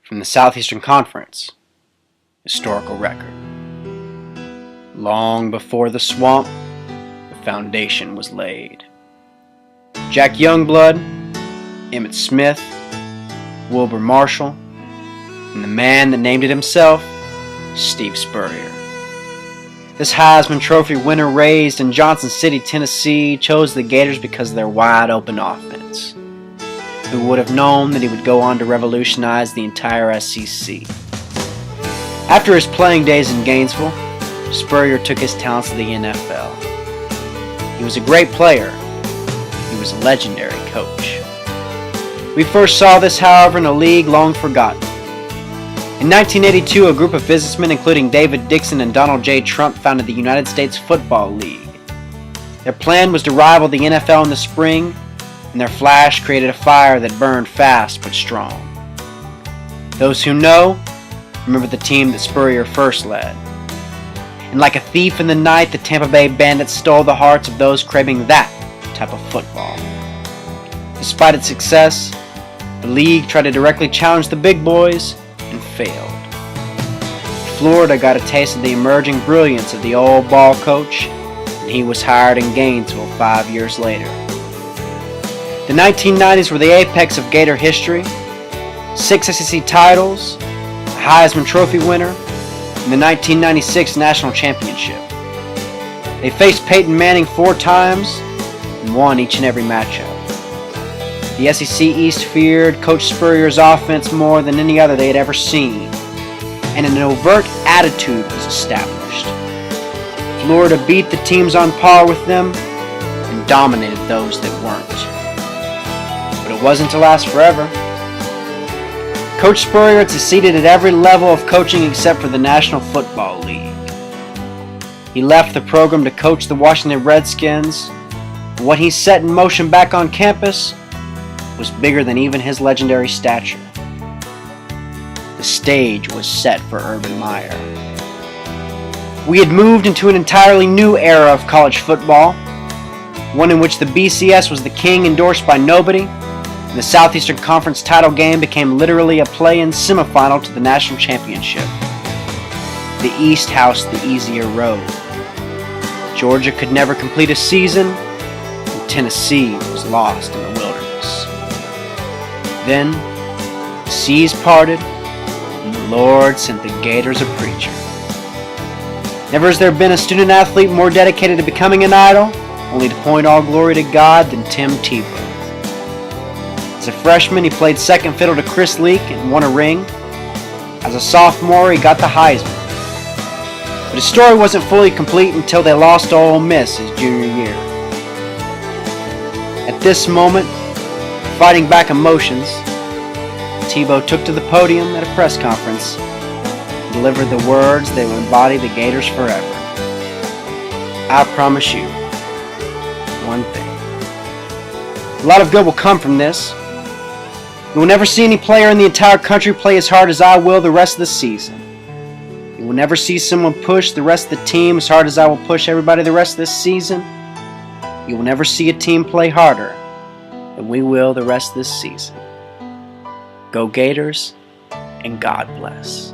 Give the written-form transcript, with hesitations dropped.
from the Southeastern Conference historical record. Long before the swamp, the foundation was laid. Jack Youngblood, Emmitt Smith, Wilbur Marshall, and the man that named it himself, Steve Spurrier. This Heisman Trophy winner raised in Johnson City, Tennessee, chose the Gators because of their wide-open offense. Who would have known that he would go on to revolutionize the entire SEC? After his playing days in Gainesville, Spurrier took his talents to the NFL. He was a great player. He was a legendary coach. We first saw this, however, in a league long forgotten. In 1982, a group of businessmen, including David Dixon and Donald J. Trump, founded the United States Football League. Their plan was to rival the NFL in the spring, and their flash created a fire that burned fast but strong. Those who know remember the team that Spurrier first led. And like a thief in the night, the Tampa Bay Bandits stole the hearts of those craving that type of football. Despite its success, the league tried to directly challenge the big boys and failed. Florida got a taste of the emerging brilliance of the old ball coach, and he was hired in Gainesville 5 years later. The 1990s were the apex of Gator history. 6 SEC titles, a Heisman Trophy winner, and the 1996 National Championship. They faced Peyton Manning 4 times and won each and every matchup. The SEC East feared Coach Spurrier's offense more than any other they had ever seen, and an overt attitude was established. Florida beat the teams on par with them and dominated those that weren't. But it wasn't to last forever. Coach Spurrier had succeeded at every level of coaching except for the National Football League. He left the program to coach the Washington Redskins, but what he set in motion back on campus was bigger than even his legendary stature. The stage was set for Urban Meyer. We had moved into an entirely new era of college football, one in which the BCS was the king endorsed by nobody, and the Southeastern Conference title game became literally a play-in semifinal to the national championship. The East housed the easier road. Georgia could never complete a season, and Tennessee was lost in the wilderness. Then, the seas parted, and the Lord sent the Gators a preacher. Never has there been a student-athlete more dedicated to becoming an idol, only to point all glory to God, than Tim Tebow. As a freshman, he played second fiddle to Chris Leak and won a ring. As a sophomore, he got the Heisman. But his story wasn't fully complete until they lost to Ole Miss his junior year. At this moment, fighting back emotions, Tebow took to the podium at a press conference and delivered the words that would embody the Gators forever. I promise you one thing. A lot of good will come from this. You will never see any player in the entire country play as hard as I will the rest of the season. You will never see someone push the rest of the team as hard as I will push everybody the rest of this season. You will never see a team play harder than we will the rest of this season. Go Gators, and God bless.